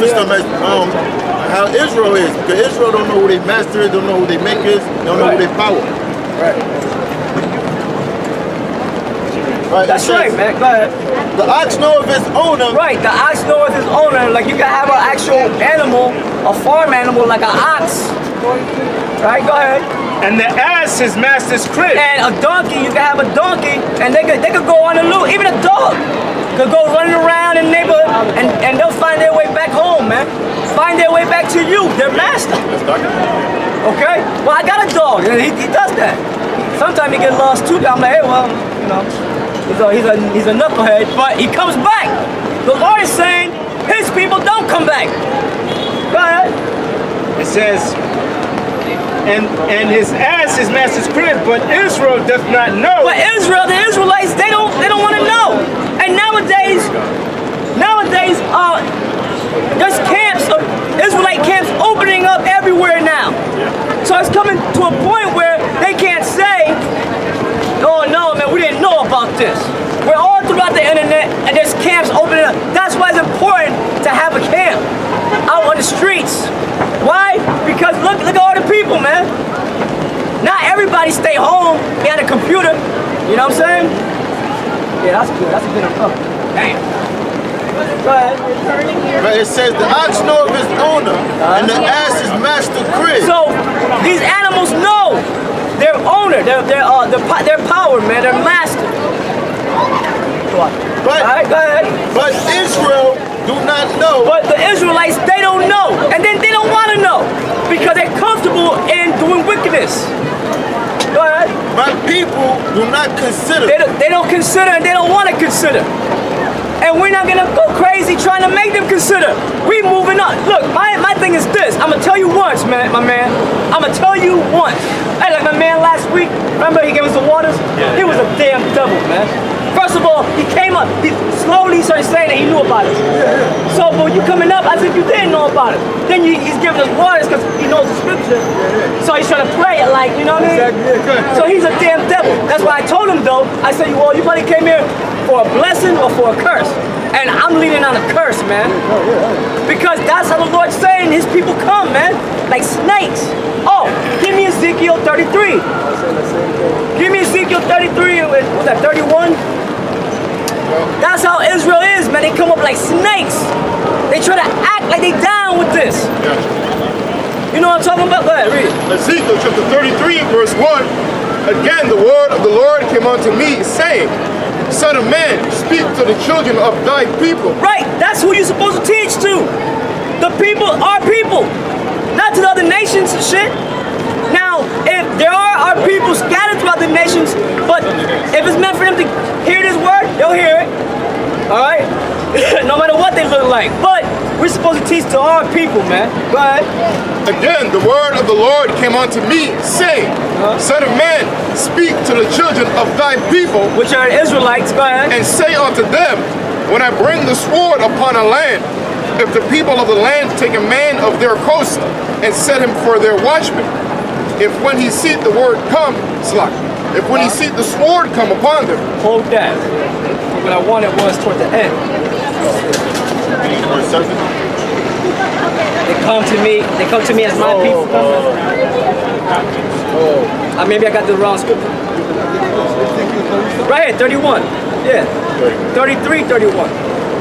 system as how Israel is. Because Israel don't know who their master is, don't know who their maker is, don't know who their power. Right. That's says, right, man. Go ahead. The ox knoweth his owner. Right, the ox knoweth his owner. Like you can have an actual animal, a farm animal like an ox. Right, go ahead. And the ass his master's crib. And a donkey, you can have a donkey, and they could go on the loose. Even a dog could go running around in the neighborhood, and they'll find their way back home, man. Find their way back to you, their master. Okay? Well, I got a dog, and he does that. Sometimes he gets lost too. I'm like, hey, well, you know, he's a knucklehead, but he comes back. The Lord is saying his people don't come back. Go ahead. It says, and his ass his master's crib, but Israel doth not know. But Israel, the Israelites, they don't want to know. And nowadays, there's camps of Israelite camps opening up everywhere now. So it's coming to a point where they can't say, oh no, man, we didn't know about this. We're all throughout the internet, and there's camps opening up. That's why it's important to have a camp out on the streets. Why? Because look at all the people, man. Not everybody stay home behind a computer. You know what I'm saying? Yeah, that's good. That's a good enough. Damn. Go ahead. But it says the ox knoweth his owner, and the ass his master crib. So these animals know their owner, their power, man, their master. Right. All right, go ahead. But Israel do not know. But the Israelites, they don't know. And then they don't want to know. Because they're comfortable in doing wickedness. Go ahead. My people do not consider. They don't consider, and they don't want to consider. And we're not going to go crazy trying to make them consider. We moving on. Look, my thing is this. I'm going to tell you once, man, my man. I'm going to tell you once. Hey, like my man last week, remember he gave us the waters? Yeah, he was a damn devil, man. First of all, he came up, he slowly started saying that he knew about it. So, but you coming up as if you didn't know about it. Then he's giving us waters because he knows the scripture. So he's trying to play it like, you know what I mean? So he's a damn devil. That's why I told him though, I said, well, you probably came here for a blessing or for a curse. And I'm leaning on a curse, man. Because that's how the Lord's saying his people come, man. Like snakes. Oh, give me Ezekiel 33. Give me Ezekiel 33, was that 31? That's how Israel is, man. They come up like snakes. They try to act like they down with this. You know what I'm talking about? Go ahead, read it. Ezekiel chapter 33, verse 1. Again, the word of the Lord came unto me, saying, Son of man, speak to the children of thy people. Right, that's who you're supposed to teach to. The people are people, not to the other nations and shit. Now, if there are our people scattered throughout the nations, but if it's meant for them to hear this word, they'll hear it. All right? No matter what they look like. But we're supposed to teach to our people, man. Go ahead. Again, the word of the Lord came unto me, saying, Son of man, speak to the children of thy people, which are Israelites. Go ahead. And say unto them, when I bring the sword upon a land, if the people of the land take a man of their coast and set him for their watchman, if when he see the word come, if when he see the sword come upon them. Hold that. What I wanted was toward the end. They come to me as my people. Maybe I got the wrong scripture. Right here, 31. Yeah. 33, 31.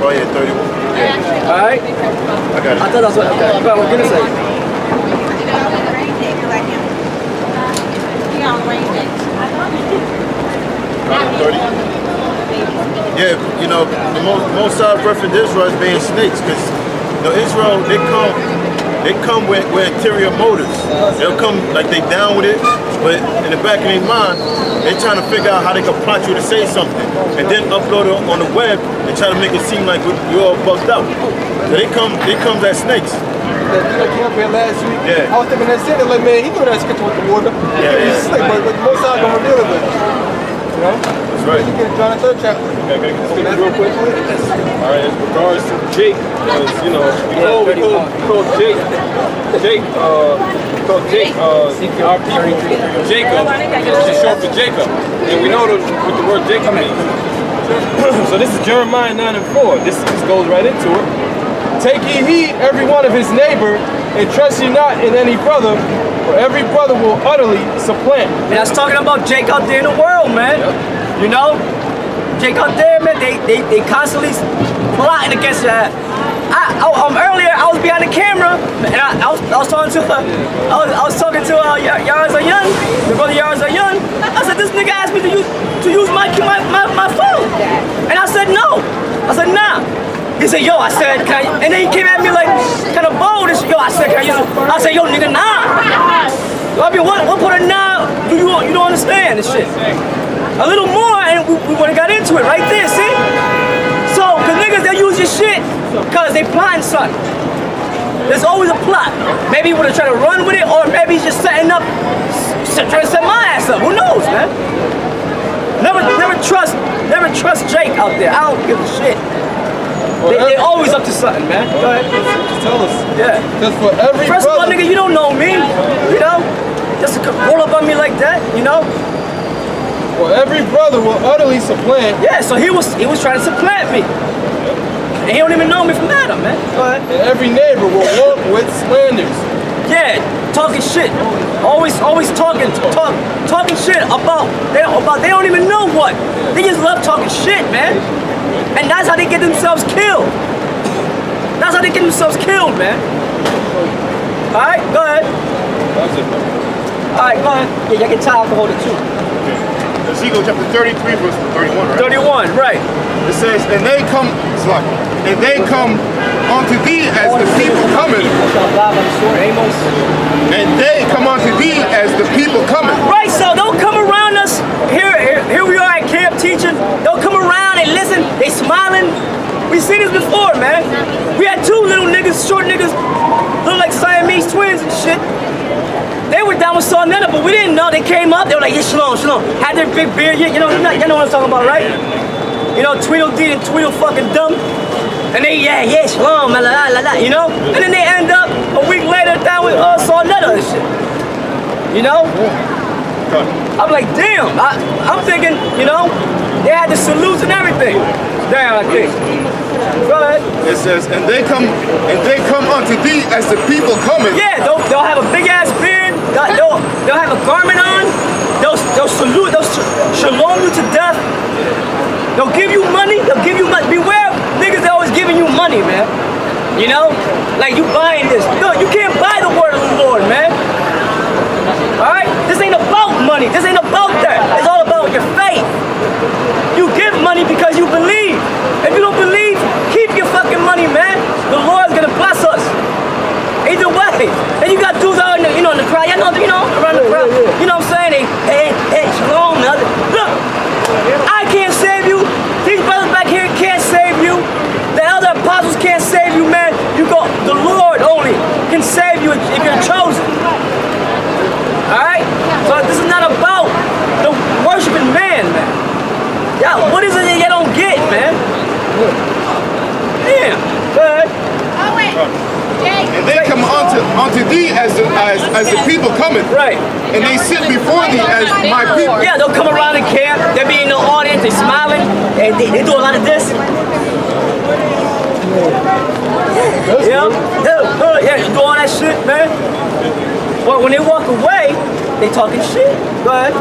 Oh yeah, 31. Yeah. Alright? I got it. I thought that's what, okay. But what gonna say? Yeah, you know, the most I've referenced Israel as being snakes, because you know, Israel, they come with interior motives. They'll come like they down with it, but in the back of their mind, they're trying to figure out how they can plot you to say something, and then upload it on the web and try to make it seem like you're all bugged out. So they come as snakes. You came up here last week. Yeah. I was thinking that shit, like, man, he knew that scripture with the water. Yeah. He's like, but most times gonna reveal it, but you know? That's right. You get John the 3rd chapter. Okay, can I get this real quick? Alright, as regards to Jake, because you know, we call Jake our people, Jacob, it's short for Jacob. And we know what the word Jacob means. So this is Jeremiah 9:4. This goes right into it. Take ye heed every one of his neighbor, and trust ye not in any brother, for every brother will utterly supplant. And that's talking about Jake out there in the world, man. You know? Jake out there, man, they constantly plotting against your ass. Earlier, I was behind the camera, and I was talking to Yara Zayan, the brother Yara Zayan. I said, this nigga asked me to use my phone. And I said, no. I said, nah. He said, yo, I said, can I? And then he came at me like, kind of bold and shit. Yo, I said, can I use it? I said, yo, nigga, nah. I mean, what part of nah do you don't understand and shit? A little more, and we would have got into it right there, see? So, cause niggas, they use your shit cause they plotting something. There's always a plot. Maybe he would have tried to run with it, or maybe he's just setting up, trying to set my ass up. Who knows, man? Never trust Jake out there. I don't give a shit. They always up to something, man. Go ahead. Just tell us. Yeah. Because for every First of all, brother, nigga, you don't know me. You know? Just to roll up on me like that, you know? for every brother will utterly supplant. Yeah, so he was trying to supplant me. And he don't even know me from Adam, man. Go ahead. And every neighbor will walk with slanders. Yeah, talking shit. Always talking shit about they don't even know what. They just love talking shit, man. And that's how they get themselves killed. That's how they get themselves killed, man. Alright, go ahead. Alright, go ahead. Yeah, y'all get tired to hold it too. Ezekiel chapter 33, verse 31, right? 31, right. It says, and they come unto thee as the people coming. And they come unto thee as the people coming. Right, so don't come around us. Here we are at camp teaching. Don't come around and listen. They smiling. We seen this before, man. We had two little niggas, short niggas, look like Siamese twins and shit. They were down with Saul Netta, but we didn't know. They came up, they were like, yeah, shalom, shalom. Had their big beard, you know what I'm talking about, right? You know, Tweedledee and Tweedle fucking dumb. And they, yeah, shalom, la la la la, you know? And then they end up a week later down with Saul Netta and shit. You know? I'm like, damn. I'm thinking, you know, they had the salutes and everything. Damn, I think. Go ahead. It says, and they come unto thee as the people coming. Yeah, they'll have a big ass beard. They'll have a garment on. They'll salute. They'll shalom you to death. They'll give you money. They'll give you money. Beware, niggas. They're always giving you money, man. You know, like you buying this. No, you can't buy the word of the Lord, man. All right, this ain't about money. This ain't about that. It's all about your faith. You give money because you believe. If you don't believe, keep your fucking money, man. The Lord's gonna bless us. Either way. And you got dudes out in the, in the crowd. You know, around the crowd. You know what I'm saying? Hey, shalom. Look, I can't save you. These brothers back here can't save you. The other apostles can't save you, man. The Lord only can save you if you're chosen. Alright? So this is not about the worshiping man. Yeah, what is it that you don't get, man? Damn. Go ahead. Oh, wait. And they come unto thee as the people coming. Right. And they sit before thee as my people. Yeah, they'll come around the camp, they'll be in the audience, they smiling, and they do a lot of this. Yeah, you do all that shit, man. But when they walk away, they talking shit. Go ahead.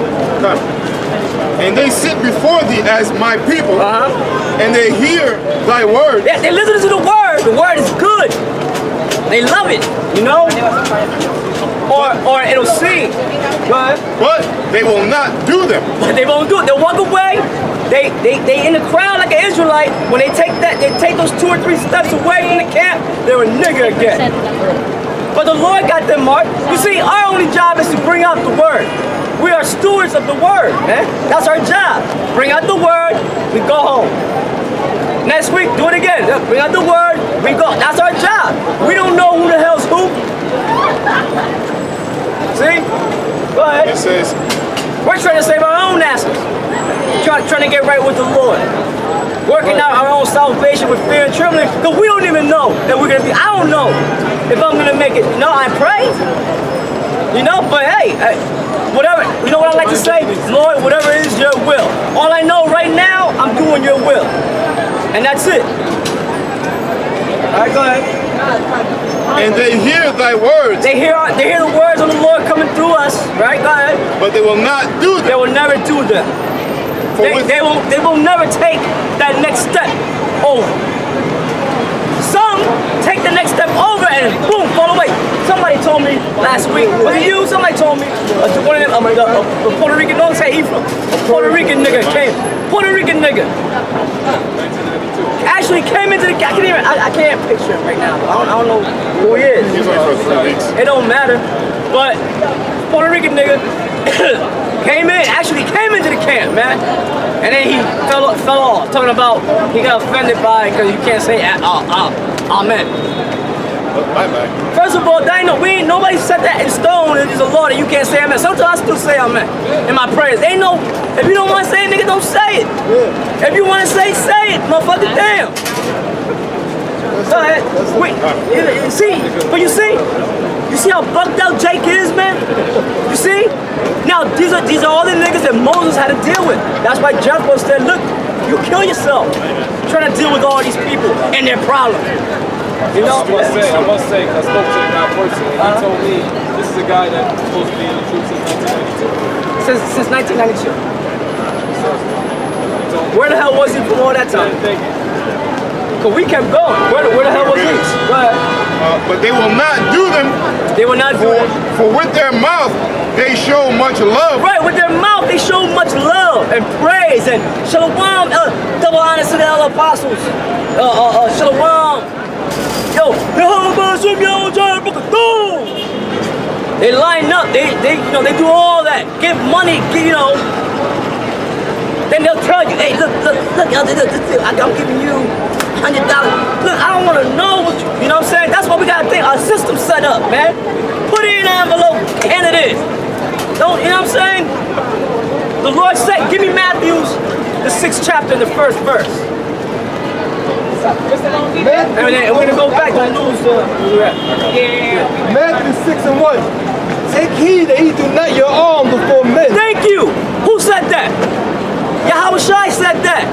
And they sit before thee as my people, and they hear thy word. Yeah, they listen to the word. The word is good. They love it, you know? Or it'll sing. Go ahead. But they will not do them. But they won't do it. They'll walk away. They in the crowd like an Israelite. When they take those 2 or 3 steps away from the camp, they're a nigga again. But the Lord got them marked. You see, our only job is to bring out the word. We are stewards of the word, man. That's our job. Bring out the word, we go home. Next week, do it again. Bring out the word, we go. That's our job. We don't know who the hell's who. See? Go ahead. It says, we're trying to save our own asses. Trying to get right with the Lord. Working out our own salvation with fear and trembling, because we don't even know that we're going to be, I don't know if I'm going to make it. No, I pray. You know, but hey, whatever, you know what I like to say? Lord, whatever is your will. All I know right now, I'm doing your will. And that's it. right, go ahead. and they hear thy words, They hear the words of the Lord coming through us, right? Go ahead. but they will not do They them. will never do them. For with They will never take that next step over. Some take the next step over and boom, fall away. Somebody told me last week, was it you? Somebody told me, one of them, the Puerto Rican, don't say he from, a Puerto Rican nigga came, Puerto Rican nigga. Actually came into the, I can't picture him right now. I don't know who he is. He's on for 3 weeks. It don't matter. But Puerto Rican nigga came into the camp, man. And then he fell off, talking about he got offended by it because you can't say amen. Bye-bye. First of all, nobody said that in stone. It's a law that you can't say amen. Sometimes I still say amen in my prayers. They know, if you don't want to say it, nigga, don't say it. If you want to say it, motherfucker, damn. Go ahead. Wait, you see how bucked out Jake is, man? You see? Now, these are all the niggas that Moses had to deal with. That's why Jethro said, look, you kill yourself trying to deal with all these people and their problems. You know? I must say, I spoke to the guy personally. He told me this is a guy that's supposed to be in the troops since 1992. Since 1992. Where the hell was he for all that time? Because we kept going. Where the hell was he? Go ahead. But they will not do them, They were not doing it. for with their mouth they show much love. Right, with their mouth they show much love and praise and shalom, double honor to the other apostles. Shalom. Yo, they line up, they do all that. Give money, then they'll tell you, hey, look, I'm giving you $100. Look, I don't want to know what you know what I'm saying? That's what we got to think. Our system set up, man. Put it in an envelope, and it is. Don't, you know what I'm saying? The Lord said, give me Matthew's, the 6th chapter, the 1st verse. And then we're going to go back to the news. Matthew 6:1. Take heed that ye do not your arm before men. Thank you. Who said that? Yahweh Shai said that.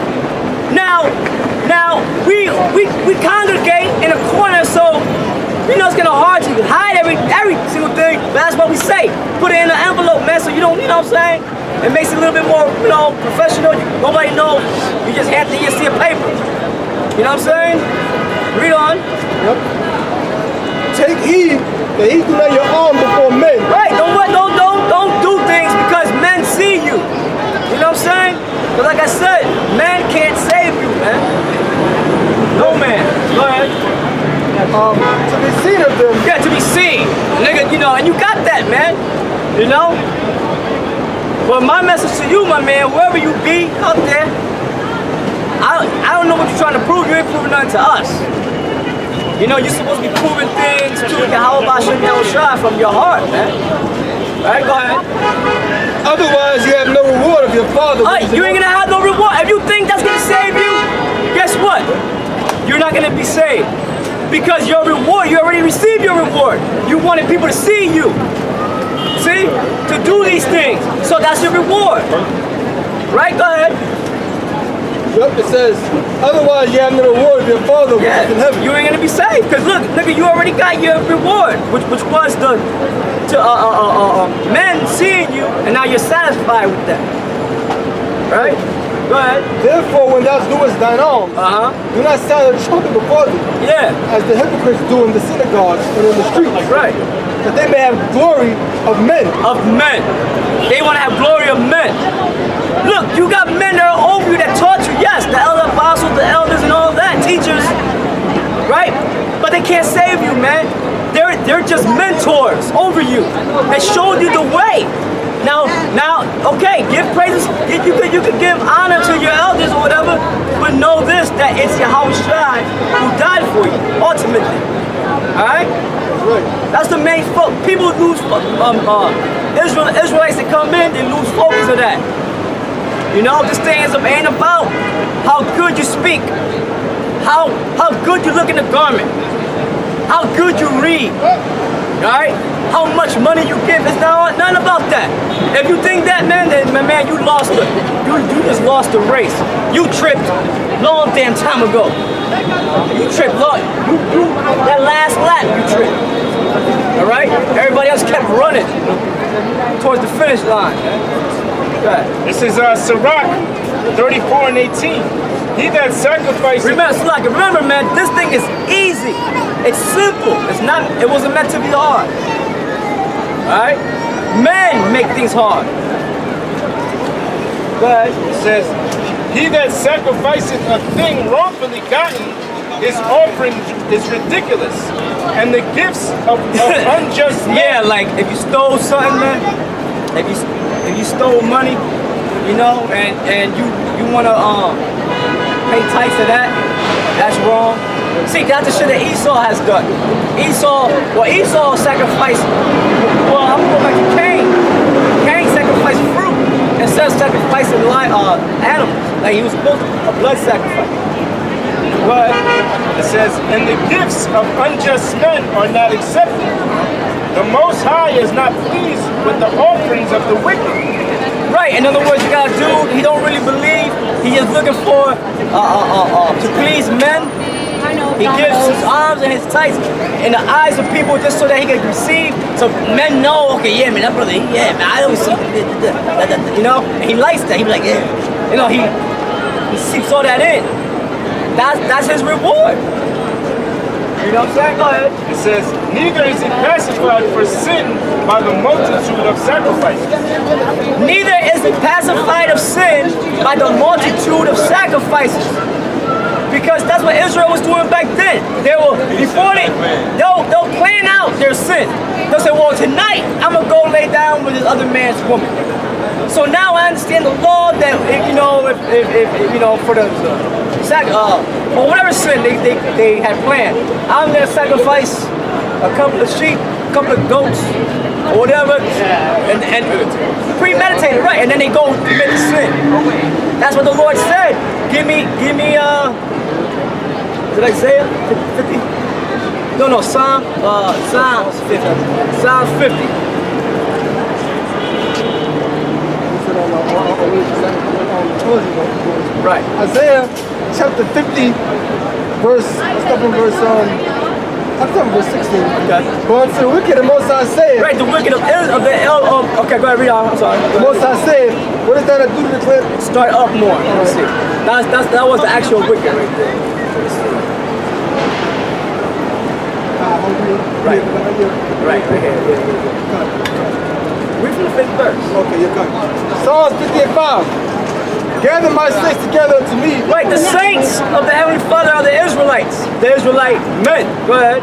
Now we congregate in a corner, so it's kind of hard to hide every single thing. But that's what we say. Put it in an envelope, man, so you don't, you know what I'm saying? It makes it a little bit more, professional. Nobody knows. You just have to see a paper. You know what I'm saying? Read on. Yep. Take heed that ye do not your arm before men. Right. Don't do things because men see you. You know what I'm saying? But like I said, man can't save you, man. No man. Go ahead. To be seen of them. Yeah, to be seen. Nigga, and you got that, man. You know? But my message to you, my man, wherever you be out there, I don't know what you're trying to prove. You ain't proving nothing to us. You're supposed to be proving things to Yahweh Shai from your heart, man. Alright, go ahead. Otherwise, you have no reward of your Father. You ain't gonna have no reward. If you think that's gonna save you, guess what? You're not gonna be saved. Because your reward, you already received your reward. You wanted people to see you. See? To do these things. So that's your reward. Right? Go ahead. Yep, it says, otherwise you have no reward of your Father which is in heaven. You ain't gonna be saved. Because look, nigga, you already got your reward, which was men seeing you, and now you're satisfied with that. Right? Go ahead. Therefore, when thou doest thine alms, do not sound a trumpet before thee, as the hypocrites do in the synagogues and in the streets. Right. That they may have glory of men. Of men. They want to have glory of men. Look, you got men that are over you that taught you, yes, the elder apostles, the elders and all that, teachers, right? But they can't save you, man. They're just mentors over you. They showed you the way. Now, okay, give praises. You could give honor to your elders or whatever, but know this, that it's Yahweh Shai who died for you, ultimately. All right? That's the main focus. People lose, Israelites that come in, they lose focus of that. This thing ain't about how good you speak, how good you look in the garment, how good you read. Alright? How much money you give, it's none about that. If you think that, man, then man, you lost it. You just lost the race. You tripped long damn time ago. You tripped long. That last lap you tripped. Alright? Everybody else kept running towards the finish line. Okay. This is Sirach 34 and 18. He that sacrifices. Remember, man, this thing is easy. It's simple. It wasn't meant to be hard. Alright? Men make things hard. Go ahead. It says, he that sacrifices a thing wrongfully gotten, his offering is ridiculous. And the gifts of unjust men. Yeah, like if you stole something, man, if you stole money, you know, and you wanna pay tithes to that, that's wrong. See, that's the shit that Esau has done. Esau sacrificed, well, I'm gonna go back to Cain. Cain sacrificed fruit instead of sacrificing animals. Like he was supposed to, a blood sacrifice. But it says, and the gifts of unjust men are not accepted. The Most High is not pleased with the offerings of the wicked. Right, in other words, you got a dude, he don't really believe, he is looking for, to please men. He gives his arms and his tights in the eyes of people just so that he can receive, so men know, okay, yeah, man, that brother, yeah, man, I always see, you know, and he likes that, he be like, yeah, you know, he seeks all that in. That's his reward. You know what I'm saying? Go ahead. It says, neither is it pacified for sin by the multitude of sacrifices. Neither is it pacified of sin by the multitude of sacrifices. Because that's what Israel was doing back then. They'll plan out their sin. They'll say, well, tonight I'm gonna go lay down with this other man's woman. So now I understand the law that if you know for whatever sin they had planned, I'm gonna sacrifice a couple of sheep, a couple of goats, or whatever, and premeditated, right? And then they go commit the sin. That's what the Lord said. Give me did I say it? 50? No, Psalms 50. Psalms 50. Right. Isaiah chapter 50, verse 16. Okay. But unto the wicked the Most High saith. Right, the wicked of okay, go ahead, read on. I'm sorry. The Most High saith, what is that I do to the clip? Start up more. Let's see. That was the actual wicked right there. Let's see. Right. Right here. Read from the 5th verse. Okay, you're good. Psalms 50 and 5. Gather my saints together unto me. Right, the saints of the Heavenly Father are the Israelites. The Israelite men. Go ahead.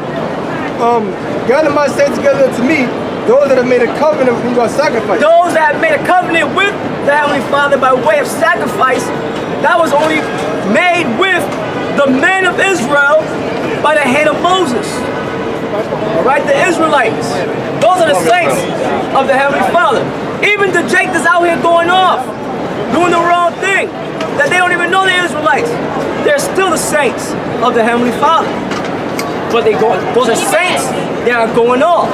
Gather my saints together unto me, those that have made a covenant with me by sacrifice. Those that have made a covenant with the Heavenly Father by way of sacrifice, that was only made with the men of Israel by the hand of Moses. Alright, the Israelites. Those are the saints of the Heavenly Father. Even the Jake that's out here going off, doing the wrong thing, that they don't even know the Israelites. They're still the saints of the Heavenly Father. But those are saints that are going off.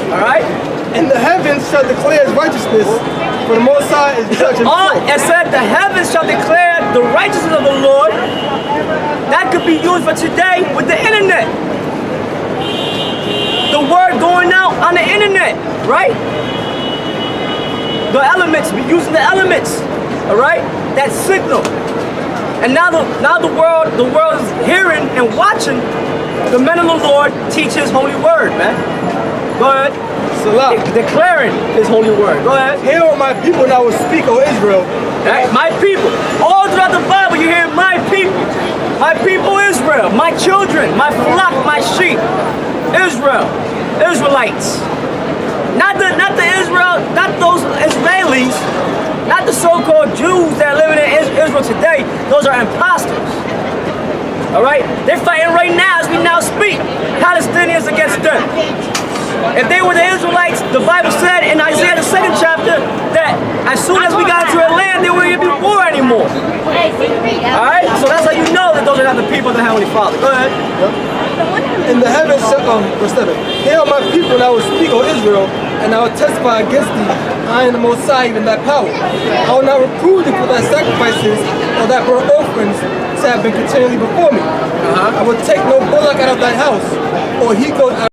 Alright? And the heavens shall declare his righteousness, for the Most High is judge himself. It said the heavens shall declare the righteousness of the Lord. That could be used for today with the internet. The word going out on the internet, right? The elements, using the elements, all right? That signal. And now the world is hearing and watching the men of the Lord teach his holy word, man. Go ahead. Salah. Declaring his holy word. Go ahead. Hear what my people now will speak, O Israel. Right? My people. All throughout the Bible you hear my people. My people Israel. My children. My flock. My sheep. Israel. Israelites. Not the Israel, not those Israelis, not the so-called Jews that are living in Israel today. Those are imposters. All right? They're fighting right now as we now speak. Palestinians against them. If they were the Israelites, the Bible said in Isaiah the 2nd chapter that as soon as we got into their land, there wouldn't be war anymore. All right? So that's how you know that those are not the people of the Heavenly Father. Go ahead. in the heavens, verse 7, here are my people, and I will speak, O Israel, and I will testify against thee. I am the Most High, even thy power. I will not reprove thee for thy sacrifices or thy burnt offerings that have been continually before me. I will take no bullock out of thy house, or he goes out